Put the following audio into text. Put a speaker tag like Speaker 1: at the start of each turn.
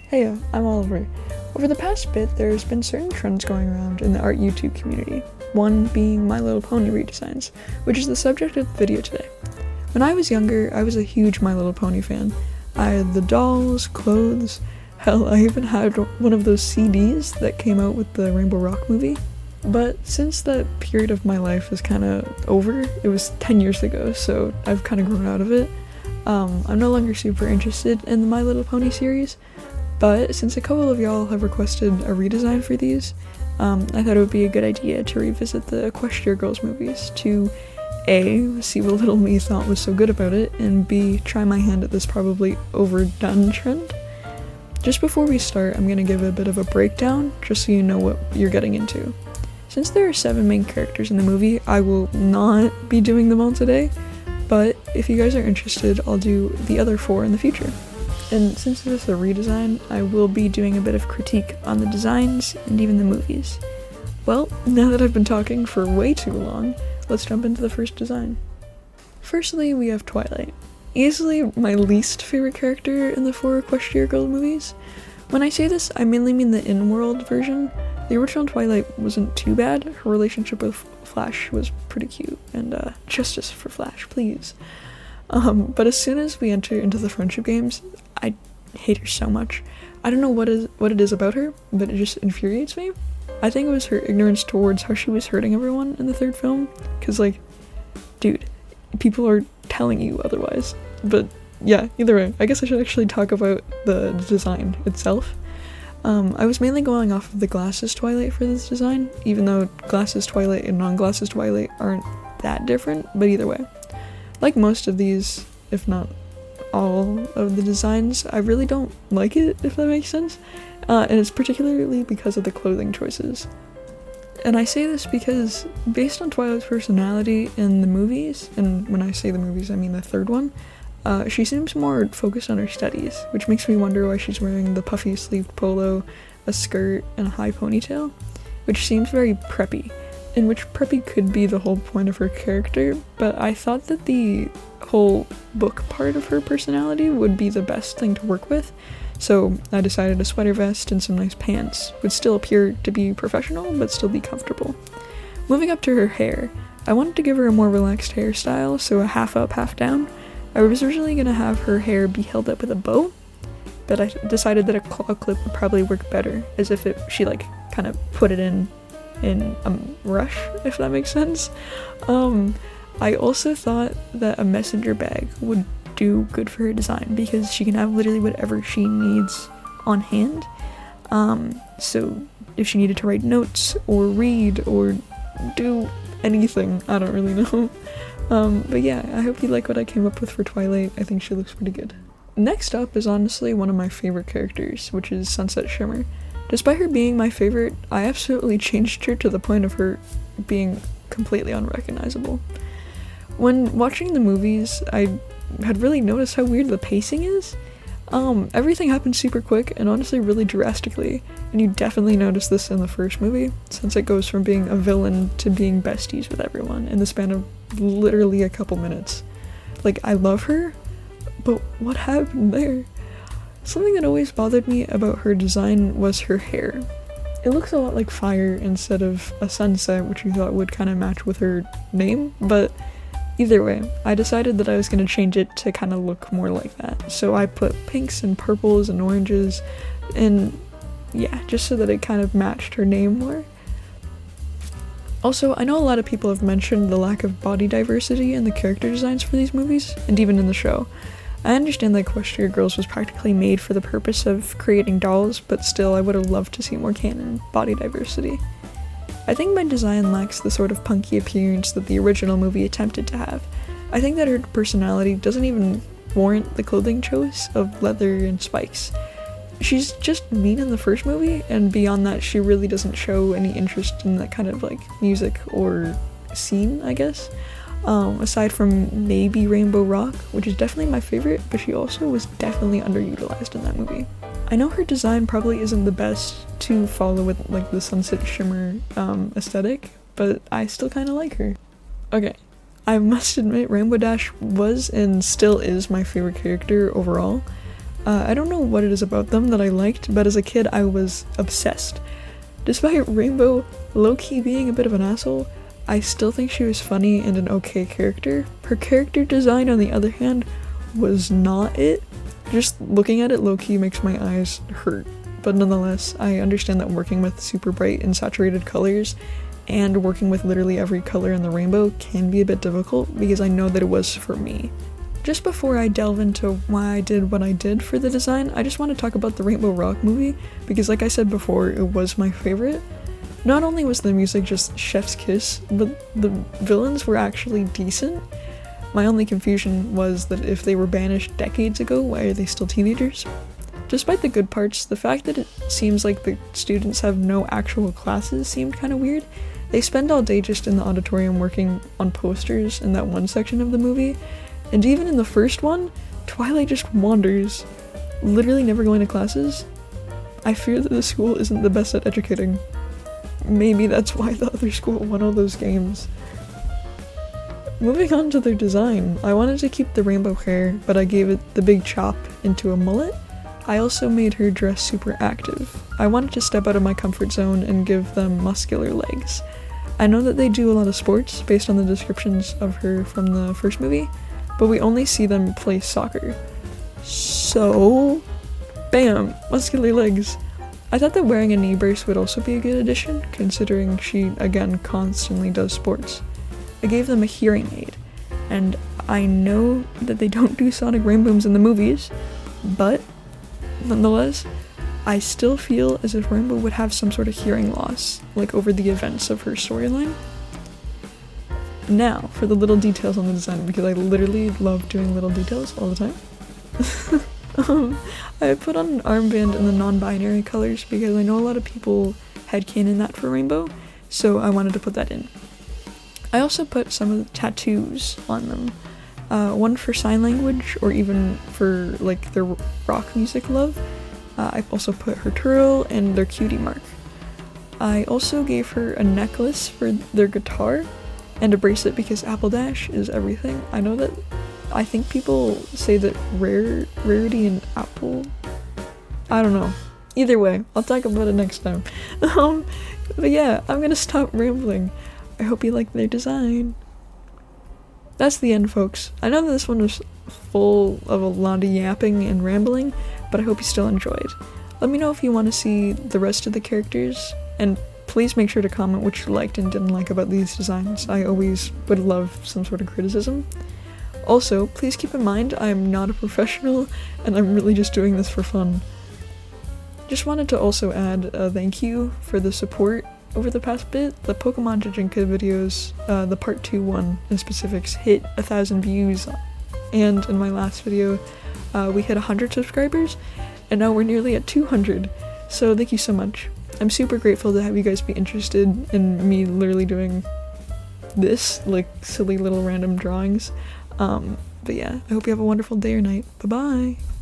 Speaker 1: Hey, I'm Oliver. Over the past bit, there's been certain trends going around in the art YouTube community, one being My Little Pony redesigns, which is the subject of the video today. When I was younger, I was a huge My Little Pony fan. I had the dolls, clothes, hell, I even had one of those CDs that came out with the Rainbow Rock movie. But since that period of my life is kind of over, it was 10 years ago, so I've kind of grown out of it. I'm no longer super interested in the My Little Pony series, but since a couple of y'all have requested a redesign for these, I thought it would be a good idea to revisit the Equestria Girls movies to A, see what little me thought was so good about it, and B, try my hand at this probably overdone trend. Just before we start, I'm going to give a bit of a breakdown, just so you know what you're getting into. Since there are 7 main characters in the movie, I will not be doing them all today, but if you guys are interested, I'll do the other 4 in the future. And since this is a redesign, I will be doing a bit of critique on the designs and even the movies. Well, now that I've been talking for way too long, let's jump into the first design. Firstly, we have Twilight. Easily my least favorite character in the 4 Equestria Girl movies. When I say this, I mainly mean the in-world version. The original Twilight wasn't too bad. Her relationship with Flash was pretty cute, and justice for Flash, please. But as soon as we enter into the friendship games, I hate her so much. I don't know what it is about her, but it just infuriates me. I think it was her ignorance towards how she was hurting everyone in the 3rd film, cause like, dude, people are telling you otherwise. But yeah, either way, I guess I should actually talk about the design itself. I was mainly going off of the Glasses Twilight for this design, even though Glasses Twilight and non-Glasses Twilight aren't that different, but either way. Like most of these, if not all of the designs, I really don't like it, if that makes sense, and it's particularly because of the clothing choices. And I say this because, based on Twilight's personality in the movies, and when I say the movies I mean the 3rd one, she seems more focused on her studies, which makes me wonder why she's wearing the puffy sleeved polo, a skirt, and a high ponytail, which seems very preppy, in which preppy could be the whole point of her character, but I thought that the whole book part of her personality would be the best thing to work with, so I decided a sweater vest and some nice pants would still appear to be professional, but still be comfortable. Moving up to her hair, I wanted to give her a more relaxed hairstyle, so a half up, half down. I was originally going to have her hair be held up with a bow, but I decided that a claw clip would probably work better, as if she like kind of put it in a rush, if that makes sense. I also thought that a messenger bag would do good for her design, because she can have literally whatever she needs on hand. So if she needed to write notes, or read, or do anything, I don't really know. But yeah, I hope you like what I came up with for Twilight. I think she looks pretty good. Next up is honestly one of my favorite characters, which is Sunset Shimmer. Despite her being my favorite, I absolutely changed her to the point of her being completely unrecognizable. When watching the movies, I had really noticed how weird the pacing is. Everything happens super quick and honestly really drastically, and you definitely notice this in the first movie, since it goes from being a villain to being besties with everyone in the span of literally a couple minutes. Like, I love her, but what happened there? Something that always bothered me about her design was her hair. It looks a lot like fire instead of a sunset, which you thought would kind of match with her name, but either way, I decided that I was going to change it to kind of look more like that. So I put pinks and purples and oranges, and yeah, just so that it kind of matched her name more. Also, I know a lot of people have mentioned the lack of body diversity in the character designs for these movies, and even in the show. I understand that Equestria Girls was practically made for the purpose of creating dolls, but still I would have loved to see more canon body diversity. I think my design lacks the sort of punky appearance that the original movie attempted to have. I think that her personality doesn't even warrant the clothing choice of leather and spikes. She's just mean in the first movie, and beyond that she really doesn't show any interest in that kind of like music or scene, I guess. Aside from maybe Rainbow Rock, which is definitely my favorite, but she also was definitely underutilized in that movie. I know her design probably isn't the best to follow with like the Sunset Shimmer aesthetic, but I still kind of like her. Okay, I must admit Rainbow Dash was and still is my favorite character overall. I don't know what it is about them that I liked, but as a kid I was obsessed. Despite Rainbow low-key being a bit of an asshole, I still think she was funny and an okay character. Her character design, on the other hand, was not it. Just looking at it low-key makes my eyes hurt. But nonetheless, I understand that working with super bright and saturated colors and working with literally every color in the rainbow can be a bit difficult, because I know that it was for me. Just before I delve into why I did what I did for the design, I just want to talk about the Rainbow Rock movie, because like I said before, it was my favorite. Not only was the music just chef's kiss, but the villains were actually decent. My only confusion was that if they were banished decades ago, why are they still teenagers? Despite the good parts, the fact that it seems like the students have no actual classes seemed kind of weird. They spend all day just in the auditorium working on posters in that one section of the movie, and even in the first one, Twilight just wanders, literally never going to classes. I fear that the school isn't the best at educating. Maybe that's why the other school won all those games. Moving on to their design, I wanted to keep the rainbow hair, but I gave it the big chop into a mullet. I also made her dress super active. I wanted to step out of my comfort zone and give them muscular legs. I know that they do a lot of sports based on the descriptions of her from the first movie, but we only see them play soccer. So, bam, muscular legs. I thought that wearing a knee brace would also be a good addition, considering she, again, constantly does sports. I gave them a hearing aid, and I know that they don't do sonic rainbooms in the movies, but nonetheless, I still feel as if Rainbow would have some sort of hearing loss, like over the events of her storyline. Now, for the little details on the design, because I literally love doing little details all the time. I put on an armband in the non-binary colors because I know a lot of people headcanon that for Rainbow, so I wanted to put that in. I also put some of the tattoos on them. One for sign language, or even for like their rock music love. I also put her turtle and their cutie mark. I also gave her a necklace for their guitar and a bracelet because Apple Dash is everything. I know that I think people say that rarity and apple, I don't know. Either way, I'll talk about it next time. But yeah, I'm gonna stop rambling. I hope you like their design. That's the end, folks. I know that this one was full of a lot of yapping and rambling, but I hope you still enjoyed. Let me know if you want to see the rest of the characters, and please make sure to comment what you liked and didn't like about these designs. I always would love some sort of criticism. Also, please keep in mind I am not a professional, and I'm really just doing this for fun. Just wanted to also add a thank you for the support over the past bit. The Pokemon Jijinka videos, the part 2 one in specifics, hit 1,000 views, and in my last video we hit 100 subscribers, and now we're nearly at 200, so thank you so much. I'm super grateful to have you guys be interested in me literally doing this, like silly little random drawings. But yeah, I hope you have a wonderful day or night. Bye bye!